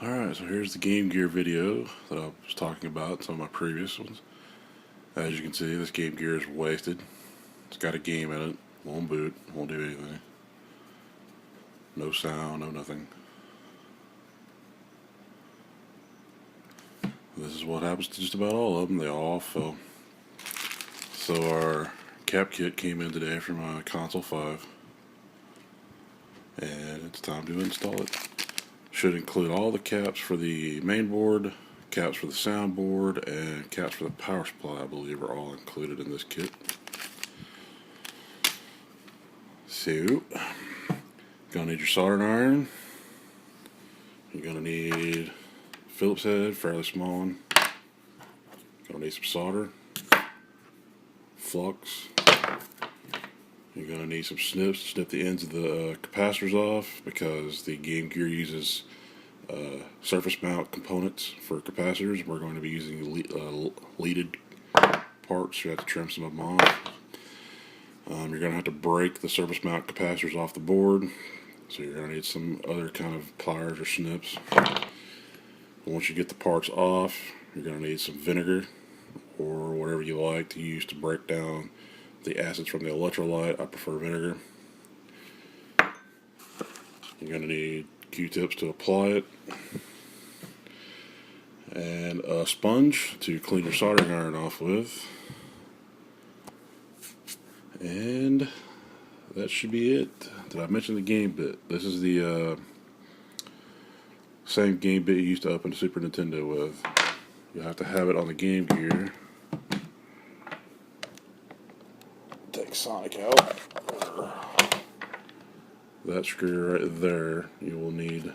Alright, so here's the Game Gear video that I was talking about, some of my previous ones. As you can see, this Game Gear is wasted. It's got a game in it, won't boot, won't do anything. No sound, no nothing. This is what happens to just about all of them, they all fail. So our cap kit came in today from Console 5. And it's time to install it. Should include all the caps for the main board, caps for the soundboard, and caps for the power supply, I believe, are all included in this kit. So, gonna need your soldering iron. You're gonna need Phillips head, fairly small one. Gonna need some solder, flux. You're gonna need some snips to snip the ends of the capacitors off, because the Game Gear uses surface mount components for capacitors. We're going to be using leaded parts, so you have to trim some of them off. You're going to have to break the surface mount capacitors off the board, so you're going to need some other kind of pliers or snips. Once you get the parts off, you're going to need some vinegar or whatever you like to use to break down the acids from the electrolyte. I prefer vinegar. You're going to need Q-tips to apply it, and a sponge to clean your soldering iron off with, and that should be it. Did I mention the game bit? This is the same game bit you used to open the Super Nintendo with. You'll have to have it on the Game Gear. Take Sonic out. That screw right there, you'll need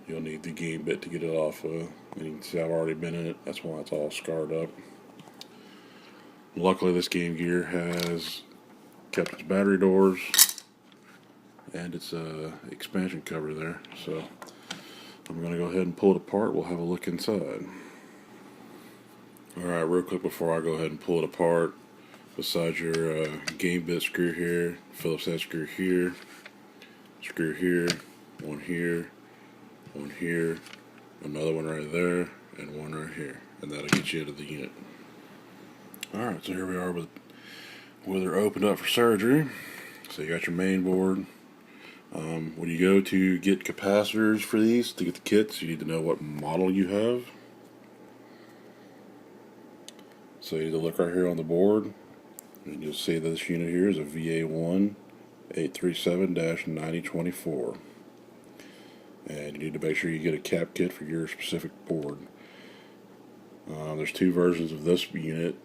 the game bit to get it off with. And you can see I've already been in it. That's why it's all scarred up. Luckily, this Game Gear has kept its battery doors and its expansion cover there. So I'm going to go ahead and pull it apart. We'll have a look inside. Alright, real quick before I go ahead and pull it apart, besides your game bit screw here, Phillips head screw here, one here, one here, another one right there, and one right here, and that'll get you into the unit. Alright, so here we are with they're opened up for surgery. So you got your main board. When you go to get capacitors for these, to get the kits, you need to know what model you have. So you need to look right here on the board, and you'll see that this unit here is a VA1 837-9024. And you need to make sure you get a cap kit for your specific board. There's two versions of this unit.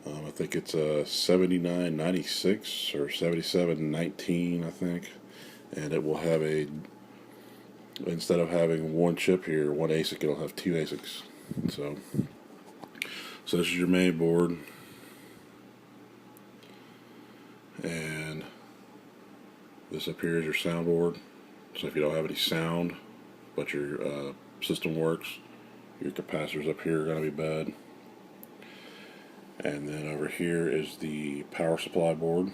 I think it's a 7996 or 7719, I think. And it will have instead of having one chip here, one ASIC, it'll have two ASICs. So this is your main board. And this up here is your soundboard. So if you don't have any sound, but your system works, your capacitors up here are going to be bad. And then over here is the power supply board.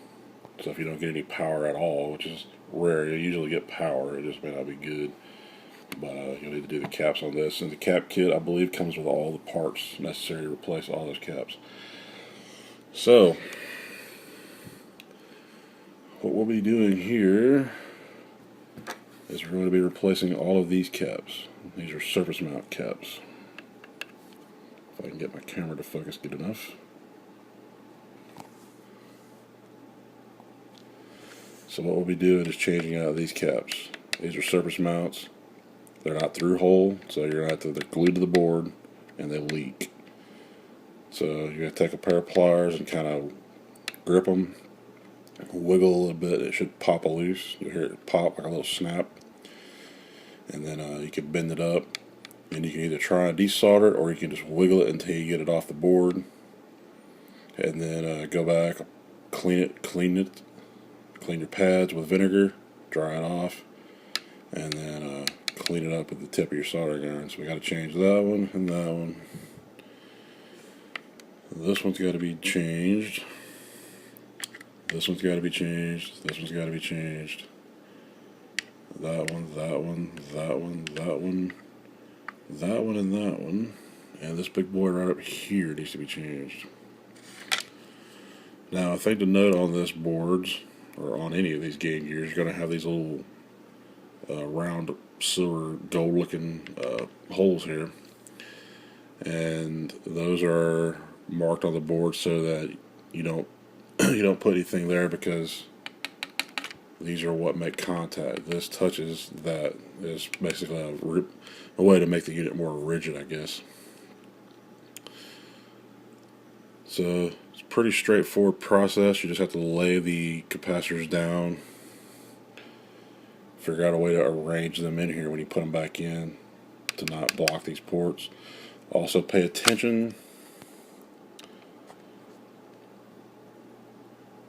So if you don't get any power at all, which is rare, you usually get power, it just may not be good. But you'll need to do the caps on this. And the cap kit, I believe, comes with all the parts necessary to replace all those caps. So what we'll be doing here is we're going to be replacing all of these caps. These are surface mount caps. If I can get my camera to focus good enough. So what we'll be doing is changing out these caps. These are surface mounts. They're not through hole, so you're going to have to, they're glued to the board and they leak. So you're going to take a pair of pliers and kind of grip them, wiggle a little bit, it should pop loose. You'll hear it pop like a little snap. And then you can bend it up, and you can either try and desolder it, or you can just wiggle it until you get it off the board. And then go back, clean your pads with vinegar, dry it off, and then clean it up with the tip of your soldering iron. So we got to change that one and that one. This one's got to be changed. This one's got to be changed. This one's got to be changed. that one, that one, that one, that one, that one, and that one. And this big boy right up here needs to be changed. Now, I think to note on this boards, or on any of these Game Gears, you're going to have these little round silver gold looking holes here. And those are marked on the board so that you don't you don't put anything there, because these are what make contact. This touches that. Is basically a way to make the unit more rigid, I guess. So it's a pretty straightforward process. You just have to lay the capacitors down, figure out a way to arrange them in here when you put them back in to not block these ports. Also pay attention,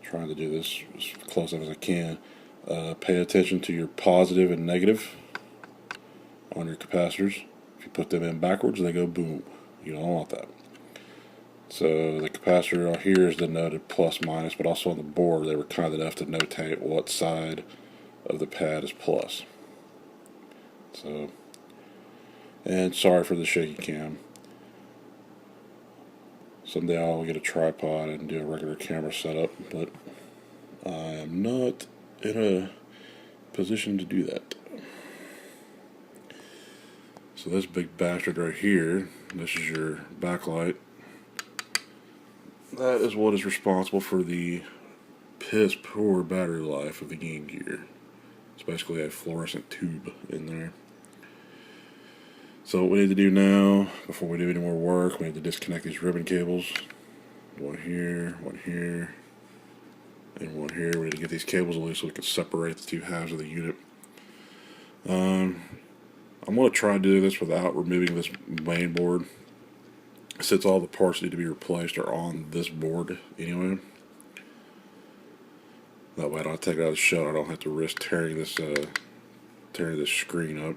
trying to do this as close up as I can, pay attention to your positive and negative on your capacitors. If you put them in backwards, they go boom. You don't want that. So the capacitor here is denoted plus minus, but also on the board they were kind enough to notate what side of the pad is plus. So, and sorry for the shaky cam. Someday I'll get a tripod and do a regular camera setup, but I am not in a position to do that. So this big bastard right here, this is your backlight. That is what is responsible for the piss poor battery life of the Game Gear. It's basically a fluorescent tube in there. So what we need to do now, before we do any more work, we need to disconnect these ribbon cables. One here, and one here. We need to get these cables loose so we can separate the two halves of the unit. I'm going to try to do this without removing this main board, since all the parts that need to be replaced are on this board anyway. That way I don't take it out of the shell. I don't have to risk tearing this screen up.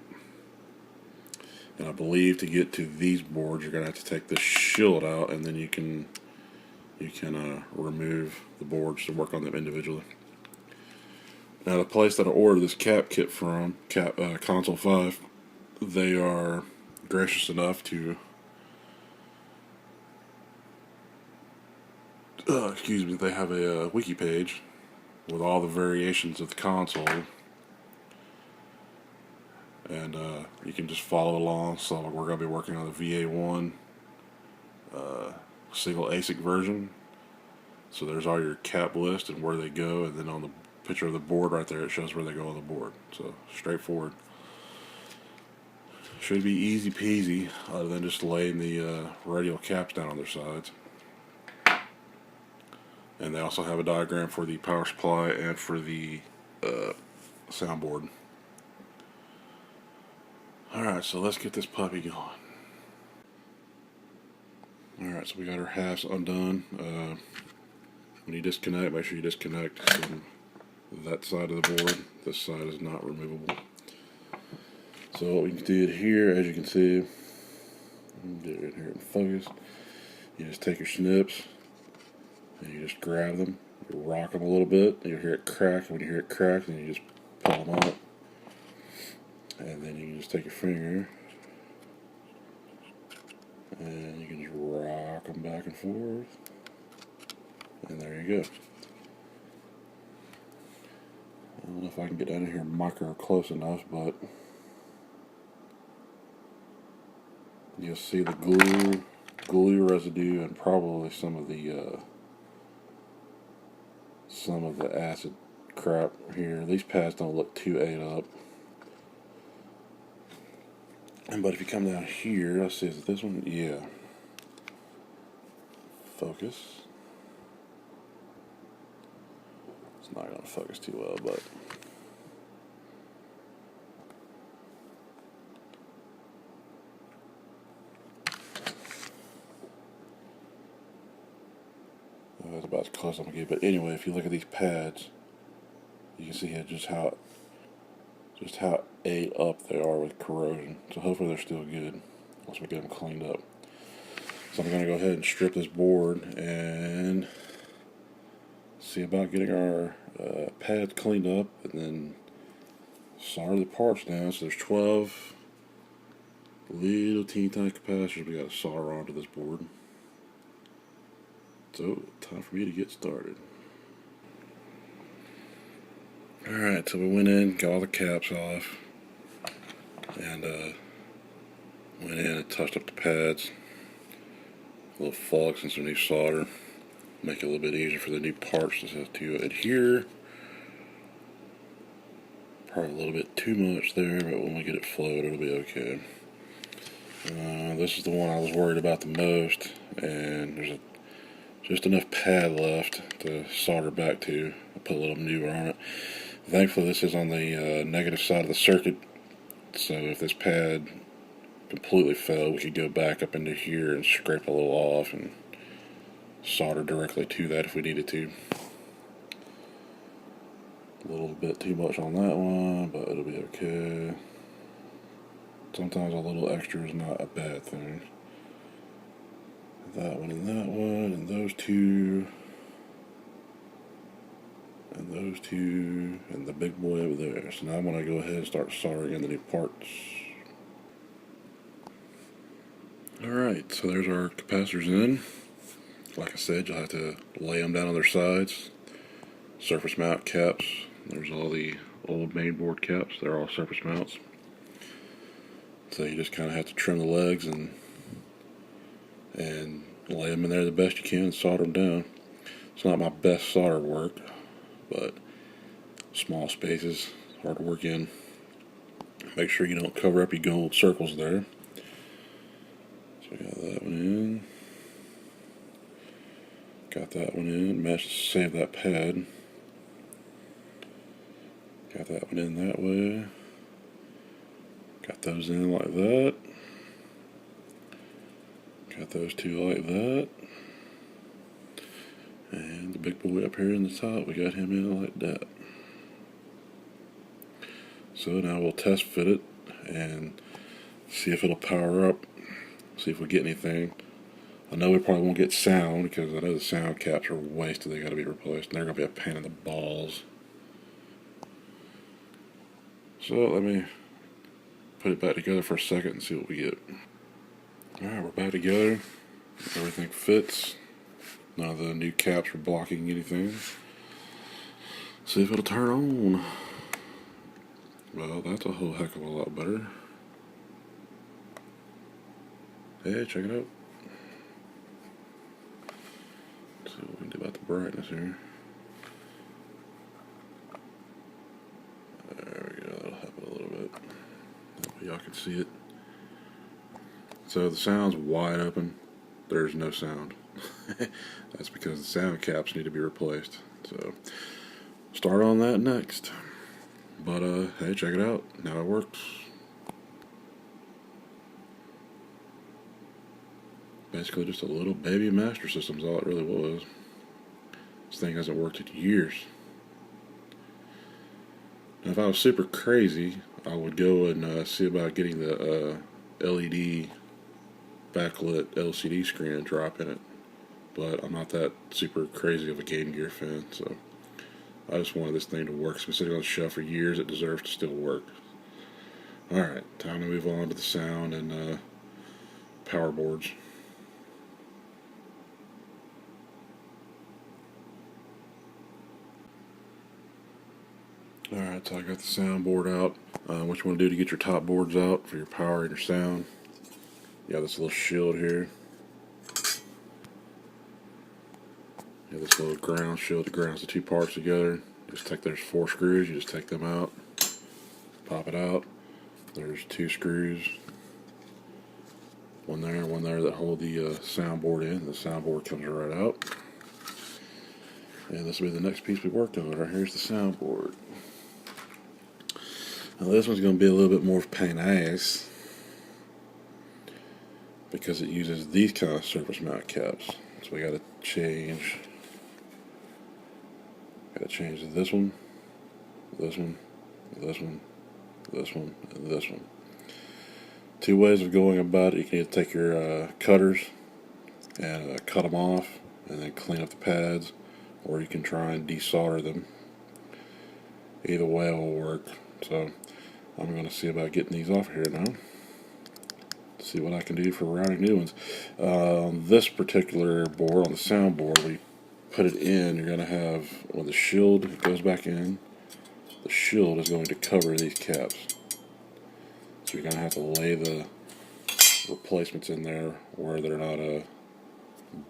And I believe to get to these boards, you're going to have to take this shield out, and then you can remove the boards to work on them individually. Now, the place that I ordered this cap kit from, Console 5, they are gracious enough to they have a wiki page with all the variations of the console, and you can just follow along. So we're going to be working on the VA1 single ASIC version. So there's all your cap list and where they go, and then on the picture of the board right there, it shows where they go on the board. So straightforward. Should be easy peasy, other than just laying the radial caps down on their sides. And they also have a diagram for the power supply and for the soundboard. Alright, so let's get this puppy going. Alright, so we got our halves undone. When you disconnect, make sure you disconnect from that side of the board. This side is not removable. So what we did here, as you can see, get it here in focus. You just take your snips and you just grab them, you rock them a little bit, and you'll hear it crack. When you hear it crack, then you just pull them out, and then you can just take your finger and you can just rock them back and forth, and there you go. I don't know if I can get down in here micro close enough, but you'll see the glue residue and probably some of the acid crap here. These pads don't look too ate up. But if you come down here, let's see, is it this one? Yeah. Focus. It's not going to focus too well, but that's about as close as I'm going to get. But anyway, if you look at these pads, you can see here just how ate up they are with corrosion. So hopefully they're still good once we get them cleaned up. So I'm going to go ahead and strip this board and see about getting our pads cleaned up, and then solder the parts down. So there's 12 little teeny tiny capacitors we got to solder onto this board. So, time for me to get started. Alright, so we went in, got all the caps off, and went in and touched up the pads. A little flux and some new solder. Make it a little bit easier for the new parts to adhere. Probably a little bit too much there, but when we get it flowed, it'll be okay. This is the one I was worried about the most, and there's just enough pad left to solder back to. I put a little newer on it. Thankfully, this is on the negative side of the circuit, so if this pad completely fell, we could go back up into here and scrape a little off and solder directly to that if we needed to. A little bit too much on that one, but it'll be okay. Sometimes a little extra is not a bad thing. That one and that one, and those two, and those two, and the big boy over there. So now I'm going to go ahead and start soldering in the new parts. Alright, so there's our capacitors in. Like I said, you'll have to lay them down on their sides. Surface mount caps. There's all the old mainboard caps. They're all surface mounts. So you just kind of have to trim the legs and lay them in there the best you can and solder them down. It's not my best solder work, but small spaces, hard to work in. Make sure you don't cover up your gold circles there. So we got that one in. Got that one in. Managed to save that pad. Got that one in that way. Got those in like that. Got those two like that. And the big boy up here in the top, we got him in like that. So now we'll test fit it and see if it'll power up. See if we get anything. I know we probably won't get sound because I know the sound caps are wasted. They got to be replaced, and they're going to be a pain in the balls. So let me put it back together for a second and see what we get. Alright, we're back together. Everything fits. None of the new caps are blocking anything. See if it'll turn on. Well, that's a whole heck of a lot better. Hey, check it out. Let's see what we can do about the brightness here. There we go, that'll happen a little bit. That way y'all can see it. So the sound's wide open. There's no sound. That's because the sound caps need to be replaced. So start on that next. But hey, check it out. Now it works. Basically just a little baby Master System is all it really was. This thing hasn't worked in years. Now if I was super crazy, I would go and see about getting the LED backlit LCD screen and drop in it. But I'm not that super crazy of a Game Gear fan, so I just wanted this thing to work. It's been sitting on the shelf for years. It deserves to still work. Alright, time to move on to the sound and power boards. Alright, so I got the soundboard out. What you want to do to get your top boards out for your power and your sound. You got this little shield here. You have this little ground shield that grounds the two parts together. Just take, there's 4 screws, you just take them out, pop it out. There's 2 screws, one there that hold the soundboard in. The soundboard comes right out. And this will be the next piece we worked on. Right here's the soundboard. Now this one's going to be a little bit more pain in the ass because it uses these kind of surface mount caps. So we got to change. Got to change this one, this one, this one, this one, and this one. 2 ways of going about it. You can either take your cutters and cut them off and then clean up the pads, or you can try and desolder them. Either way will work. So I'm going to see about getting these off here now. See what I can do for routing new ones. On this particular board, on the sound board, we put it in. You're going to have, when the shield goes back in, the shield is going to cover these caps. So you're going to have to lay the replacements in there where they're not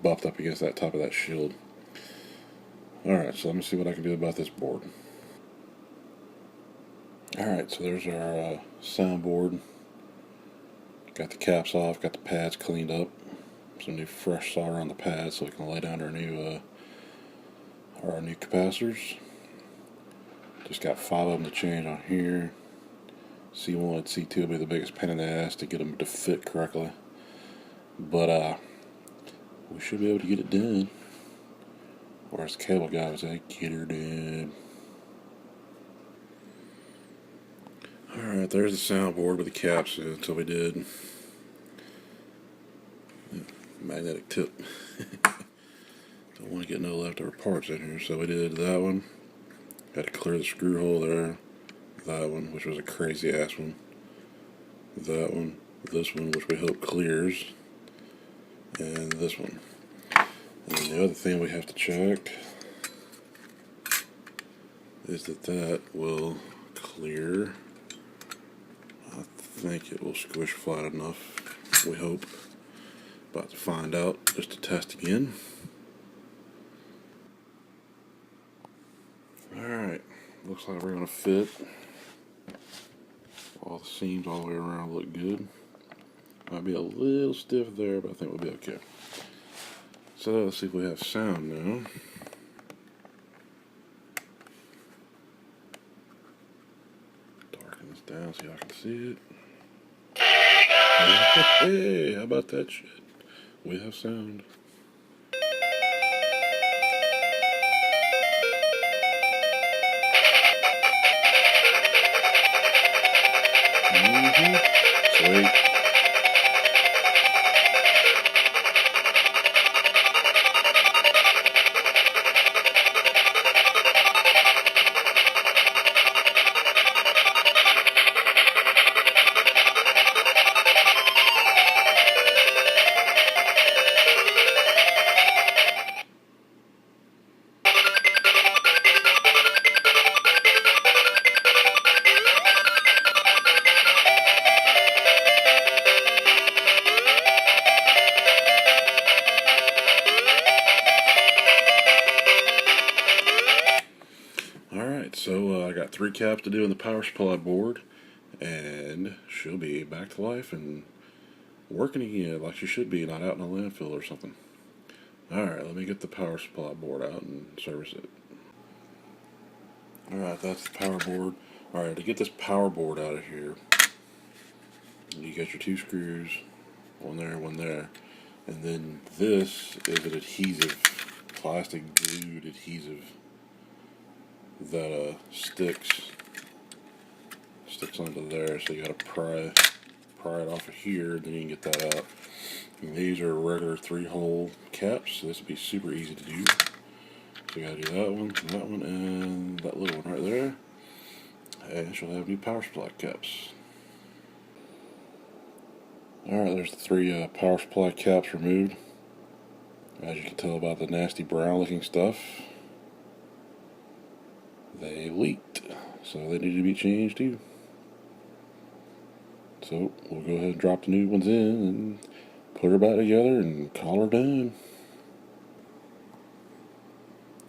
buffed up against that top of that shield. Alright, so let me see what I can do about this board. Alright, so there's our soundboard. Got the caps off, got the pads cleaned up. Some new fresh solder on the pads so we can lay down our new capacitors. Just got 5 of them to change on here. C1 and C2 will be the biggest pain in the ass to get them to fit correctly. But we should be able to get it done. Whereas the cable guy was like, get her done. Alright, there's the soundboard with the caps in, so we did. Magnetic tip. Don't want to get no leftover parts in here, so we did that one. Got to clear the screw hole there. That one, which was a crazy ass one. That one. This one, which we hope clears. And this one. And the other thing we have to check is that will clear. I think it will squish flat enough. We hope. About to find out, just to test again. Alright, looks like we're going to fit. All the seams all the way around look good. Might be a little stiff there, but I think we'll be okay. So let's see if we have sound now. Darken this down so y'all can see it. Hey, how about that shit? We have sound. Sweet. Alright, so I got 3 caps to do in the power supply board, and she'll be back to life and working again like she should be, not out in a landfill or something. Alright, let me get the power supply board out and service it. Alright, that's the power board. Alright, to get this power board out of here, you got your 2 screws, one there, one there, and then this is an adhesive, plastic glued adhesive that sticks onto there, so you gotta pry it off of here, then you can get that out. And these are regular 3-hole caps, so this would be super easy to do. So you gotta do that one, and that little one right there, and she'll have new power supply caps. Alright, there's the 3 power supply caps removed. As you can tell by the nasty brown looking stuff, they leaked, so they need to be changed too. So we'll go ahead and drop the new ones in and put her back together and call her done.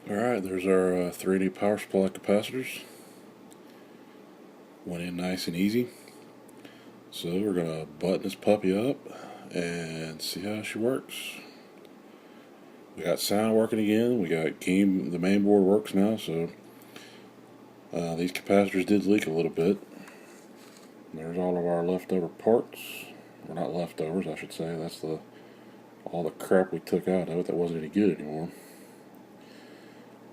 Alright, there's our 3D power supply capacitors. Went in nice and easy. So we're going to button this puppy up and see how she works. We got sound working again. We got the main board works now, so these capacitors did leak a little bit. There's all of our leftover parts. Or not leftovers, I should say. That's all the crap we took out of it that wasn't any good anymore.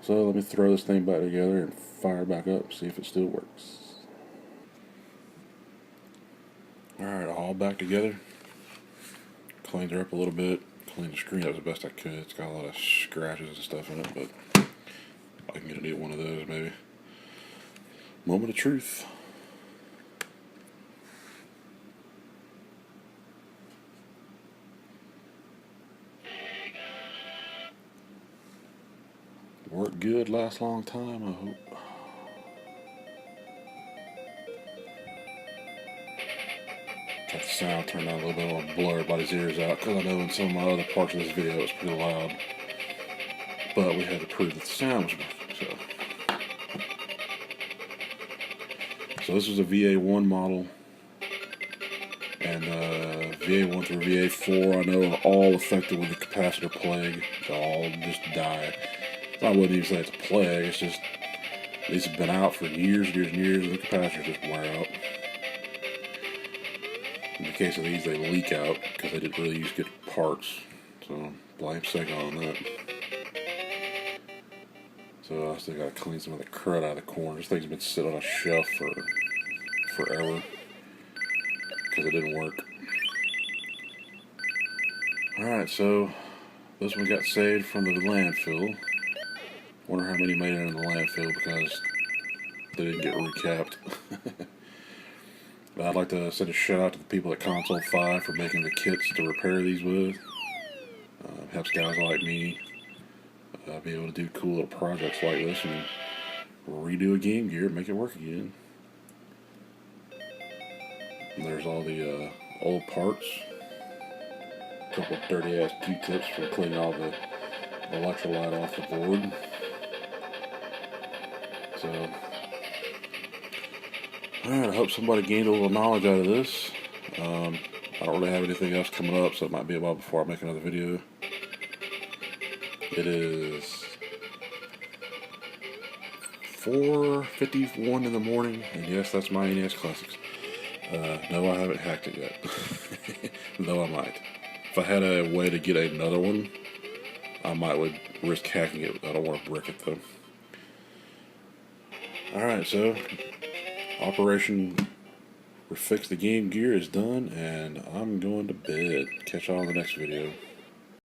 So let me throw this thing back together and fire it back up, see if it still works. Alright, all back together. Cleaned her up a little bit. Cleaned the screen up as best I could. It's got a lot of scratches and stuff in it, but I can get a new one of those maybe. Moment of truth. good, last a long time, I hope. Got the sound turned down a little bit, I want to blur everybody's ears out, because I know in some of my other parts of this video it's pretty loud. But we had to prove that the sound was working, so this is a VA1 model, and VA1 through VA4 I know are all affected with the capacitor plague. They all just die. I wouldn't even say it's a plague, it's just these have been out for years and years, and the capacitors just wear out. In the case of these, they leak out because they didn't really use good parts, so blame Sega on that. So I still gotta clean some of the crud out of the corner. This thing's been sitting on a shelf for forever because it didn't work. Alright, so this one got saved from the landfill. Wonder how many made it in the landfill because they didn't get recapped. But I'd like to send a shout out to the people at Console 5 for making the kits to repair these with. Helps guys like me be able to do cool little projects like this and redo a Game Gear and make it work again. And there's all the old parts. A couple of dirty ass Q-tips for cleaning all the electrolyte off the board. So, alright, I hope somebody gained a little knowledge out of this. I don't really have anything else coming up, so it might be a while before I make another video. It is 4:51 in the morning, and yes, that's my NES Classics. No, I haven't hacked it yet. Though I might. If I had a way to get another one, I would risk hacking it. I don't want to brick it though. Alright, so Operation Fix the Game Gear is done, and I'm going to bed. Catch y'all in the next video.